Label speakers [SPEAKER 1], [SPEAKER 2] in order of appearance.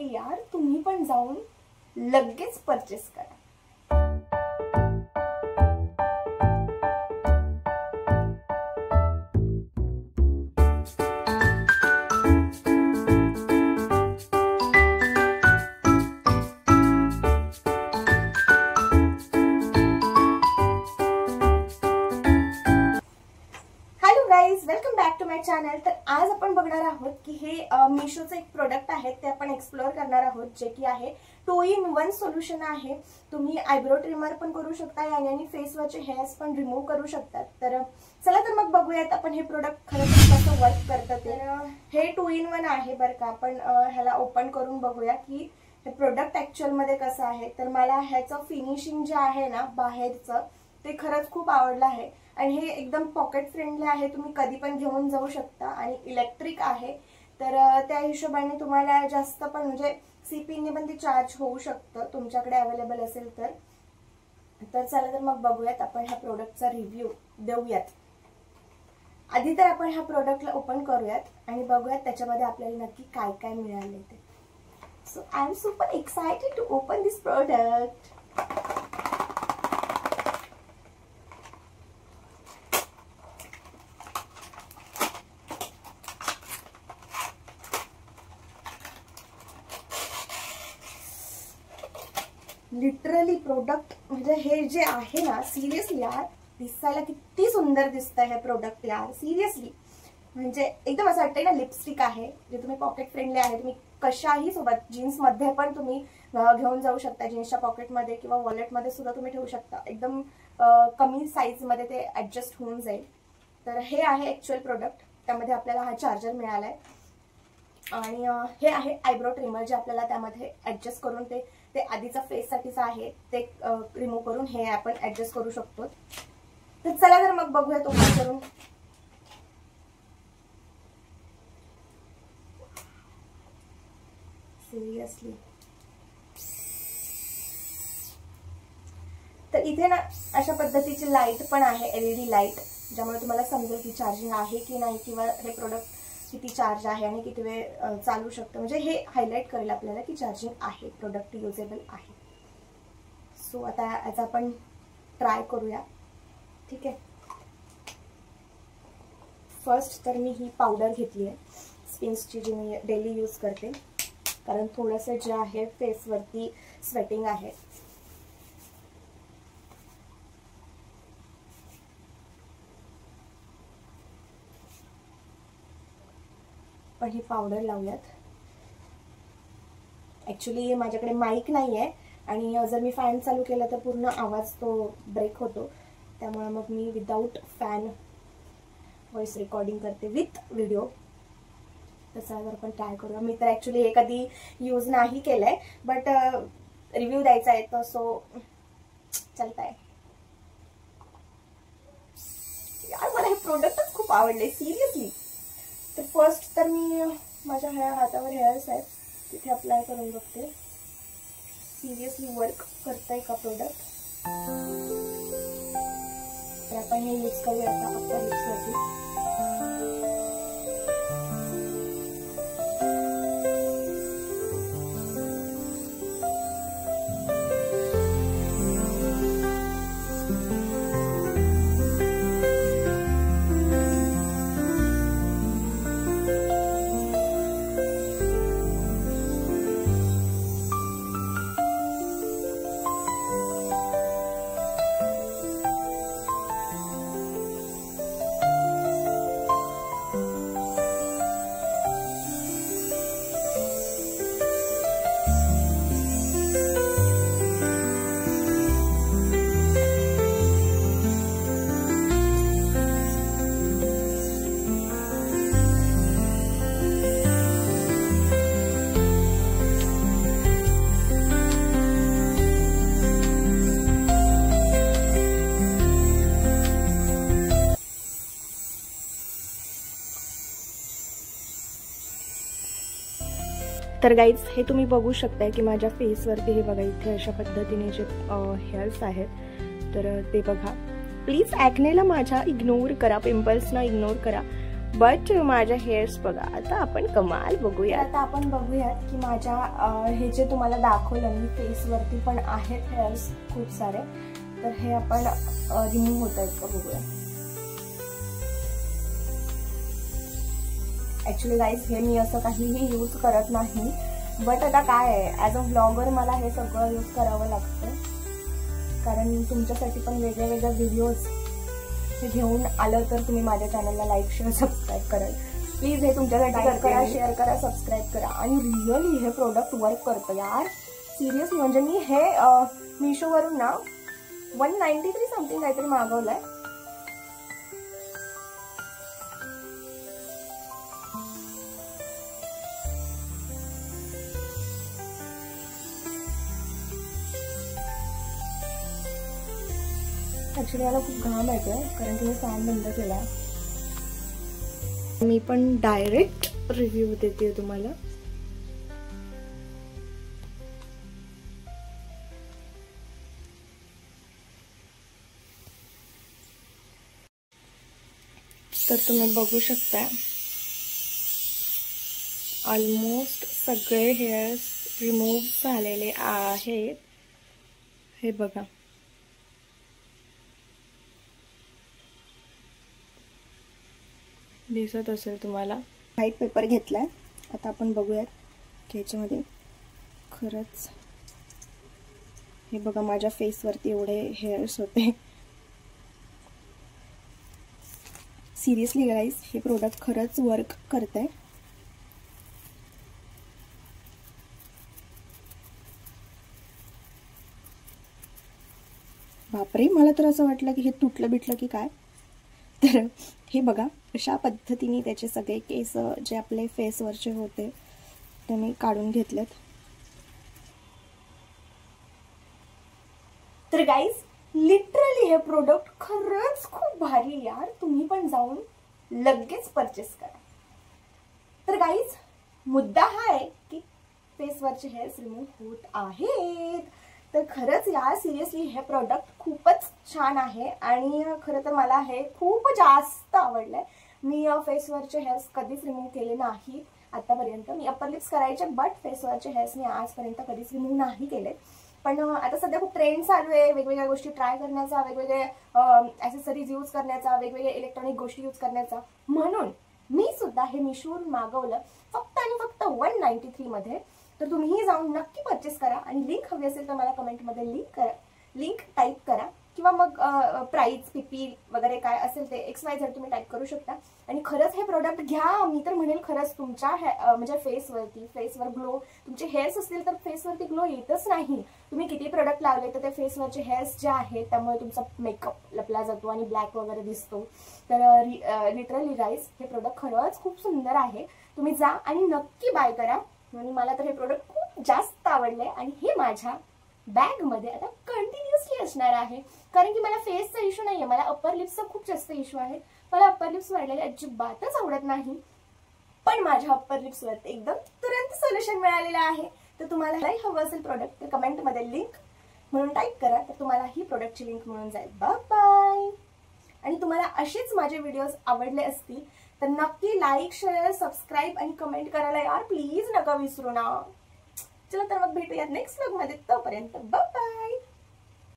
[SPEAKER 1] आहे यार, तुम्ही पण जाऊन लगेच परचेस करा. Welcome back to my channel. तर आज आपण बघणार आहोत की हे मीशोचं एक प्रोडक्ट आहे ते आपण एक्सप्लोअर करणार आहोत, जे की आहे 2-in-1 सोल्युशन आहे. तुम्ही आयब्रो ट्रिमर पण करू शकता आणि फेसवरचे हेअर्स पण रिमूव्ह करू शकतात. तर चला तर मग बघूयात आपण हे प्रोडक्ट खरंच कसं वर्क करतं ते. हे 2-in-1 आहे बरं का. आपण ह्याला ओपन करून बघूया की हे प्रोडक्ट ऍक्च्युअल मध्ये कसं आहे. तर मला ह्याचं फिनिशिंग जे आहे ना बाहेरचं ते खरंच खूप आवडलं आहे आणि हे एकदम पॉकेट फ्रेंडली आहे. तुम्ही कधी पण घेऊन जाऊ शकता आणि इलेक्ट्रिक आहे. तर त्या हिशोबाने तुम्हाला जास्त पण म्हणजे सीपीने पण ते चार्ज होऊ शकतं तुमच्याकडे अवेलेबल असेल तर. तर चला तर मग बघूयात आपण ह्या प्रोडक्टचा रिव्ह्यू देऊयात. आधी तर आपण ह्या प्रोडक्टला ओपन करूयात आणि बघूयात त्याच्यामध्ये आपल्याला नक्की काय काय मिळाले ते. So I am super excited to open this product. Literally product म्हणजे हे जे आहे ना, सिरियसली यार दिसायला किती सुंदर दिसतंय हे प्रोडक्ट यार. सिरियसली म्हणजे एकदम असं वाटतंय ना लिपस्टिक आहे जे तुम्ही पॉकेट फ्रेंडली आहे. तुम्ही कशाही सोबत जीन्स मध्ये पण तुम्ही घेऊन जाऊ शकता. जीन्सच्या पॉकेटमध्ये किंवा वॉलेटमध्ये सुद्धा तुम्ही ठेवू शकता. एकदम कमी साईज मध्ये ते ऍडजस्ट होऊन जाईल. तर हे आहे ऍक्च्युअल प्रोडक्ट. त्यामध्ये आपल्याला हा चार्जर मिळालाय आणि हे आहे आयब्रो ट्रिमर जे आपल्याला त्यामध्ये ऍडजस्ट करून ते आधीचा फेस साठीच आहे ते रिमूव्ह करून हे आपण ऍडजस्ट करू शकतो. तर चला तर मग बघूया तो ओपन करून. सिरियसली तर इथे ना अशा पद्धतीची लाईट पण आहे, एलईडी लाईट, ज्यामुळे तुम्हाला समजेल की चार्जिंग आहे की नाही किंवा हे प्रोडक्ट किती चार्ज आहे आणि किती वेळ चालू शकतं. म्हणजे हे हायलाइट करेल आपल्याला की चार्जिंग आहे, प्रोडक्ट युजेबल आहे. सो आता आज आपण ट्राय करूया. ठीक आहे. फर्स्ट तर मी ही पावडर घेतली आहे स्पिन्सची, जी मी डेली यूज करते, कारण थोडंसं जे आहे फेसवरती स्वेटिंग आहे. पण ही पावडर लावूयात. ऍक्च्युली माझ्याकडे माईक नाही आहे आणि जर मी फॅन चालू केला तर पूर्ण आवाज तो ब्रेक होतो. त्यामुळे मग me without fan voice recording करते विथ व्हिडिओ. तसं जर आपण ट्राय करूया. मी तर ऍक्च्युली हे कधी यूज नाही केलंय, बट रिव्ह्यू द्यायचा आहे तर सो चलताय. यार मला हे प्रोडक्टच खूप आवडले सिरियसली. तर फर्स्ट तर मी माझ्या हातावर हेअर्स आहेत तिथे अप्लाय करून बघते. सिरियसली वर्क करताय का प्रोडक्ट. तर आपण हे यूज करूया आता अप्पर लिप्सवरती. तर गाईज हे तुम्ही बघू शकताय की माझ्या फेसवरती हे बघा इथे अशा पद्धतीने जे हेअर्स आहेत तर ते बघा. प्लीज ॲक्नेला माझ्या इग्नोर करा, पिंपल्सना इग्नोर करा. बट माझ्या हेअर्स बघा. आता आपण कमाल बघूया. आता आपण बघूयात की माझ्या हे जे तुम्हाला दाखवलं मी फेस वरती पण आहेत हेअर्स खूप सारे, तर हे आपण रिमूव्ह होत आहेत का बघूया. ऍक्च्युली गाईज हे मी असं काहीही यूज करत नाही, बट आता काय आहे, ॲज अ व्लॉगर मला हे सगळं यूज करावं लागतं, कारण तुमच्यासाठी पण वेगळे वेगळे व्हिडिओज हे घेऊन आलं तर तुम्ही माझ्या चॅनलला लाईक शेअर सबस्क्राईब कराल प्लीज. हे तुमच्यासाठी करा, शेअर करा, सबस्क्राईब करा. आणि रिअली हे प्रोडक्ट वर्क करतं यार, सिरियसली. म्हणजे मी हे मिशोवरून ना 193 समथिंग काहीतरी मागवलंय. ऍक्च्युली मला खूप घाम येतोय कारण की मी फॅन बंद केला. मी पण डायरेक्ट रिव्ह्यू देते तुम्हाला. तर तुम्ही बघू शकता ऑलमोस्ट सगळे हेअर्स रिमूव्ह झालेले आहेत. हे बघा, दिसत असेल तुम्हाला. व्हाईट पेपर घेतलाय. आता आपण बघूयात की ह्याच्यामध्ये खरंच हे बघा माझ्या फेसवरती एवढे हेअर्स होते. सिरियसली गाईज हे प्रोडक्ट खरंच वर्क करतंय. बापरे, मला तर असं वाटलं की हे तुटलं बिटलं की काय. तर हे बघा अशा पद्धतीने त्याचे सगळे केस जे आपले फेसवरचे होते ते मी काढून घेतलेत. तर गाईज लिटरली हे प्रोडक्ट खरंच खूप भारी यार, तुम्ही पण जाऊन लगेच परचेस करा. तर गाईज मुद्दा हा आहे की फेसवरचे हेअर्स रिमूव्ह होत आहेत. तर खरंच यार सिरियसली हे प्रोडक्ट खूपच छान आहे आणि खरं तर मला हे खूप जास्त आवडलंय. मी फेसवरचे हेअर्स कधीच रिमूव्ह केले नाही आतापर्यंत. मी अप्पर लिप्स करायचे, बट फेसवरचे हेअर्स मी आजपर्यंत कधीच रिमूव्ह नाही केले. पण आता सध्या खूप ट्रेंड चालू आहे वेगवेगळ्या गोष्टी ट्राय करण्याचा, वेगवेगळे ॲक्सेसरीज यूज करण्याचा, वेगवेगळे इलेक्ट्रॉनिक गोष्टी यूज करण्याचा. म्हणून मी सुद्धा हे मिशोवरून मागवलं फक्त आणि फक्त 193 मध्ये. तर तुम्हीही जाऊन नक्की परचेस करा आणि लिंक हवी असेल तर मला कमेंटमध्ये लिंक टाईप करा, किंवा मग प्राइस पीपी वगैरे काय असेल ते XYZ तुम्ही टाईप करू शकता. आणि खरंच हे प्रोडक्ट घ्या. मी तर म्हणेल खरंच तुमच्या म्हणजे फेसवर ग्लो, तुमचे हेअर्स असतील तर फेसवरती ग्लो येतच नाही. तुम्ही किती प्रोडक्ट लावले तर ते फेसवरचे हेअर्स जे आहेत त्यामुळे तुमचा मेकअप लपला जातो आणि ब्लॅक वगैरे दिसतो. तर लिटरली गाईज हे प्रोडक्ट खरंच खूप सुंदर आहे. तुम्ही जा आणि नक्की बाय करा. आणि मला तर हे प्रोडक्ट खूप जास्त आवडले आणि हे माझ्या बॅग मध्ये आता कंटिन्युअसली असणार आहे, कारण की मला फेसचा इश्यू नाहीये, मला अप्पर लिप्सचा खूप जास्त इश्यू आहे. मला अप्पर लिप्स वाढलेले अजिबातच आवडत नाही, पण माझ्या अप्पर लिप्स वरती एकदम तुरंत सोल्युशन मिळालेलं आहे. तर तुम्हाला नाही हवं असेल प्रोडक्ट तर कमेंटमध्ये लिंक म्हणून टाईप करा, तर तुम्हाला ही प्रोडक्टची लिंक मिळून जाईल. Bye bye. आणि तुम्हाला असेच माझे व्हिडिओज आवडले असतील तर नक्की लाईक शेअर सबस्क्राईब आणि कमेंट करायला यार प्लीज नका विसरू ना. चला तर मग भेटूयात नेक्स्ट व्लॉग मध्ये. तोपर्यंत बाय बाय.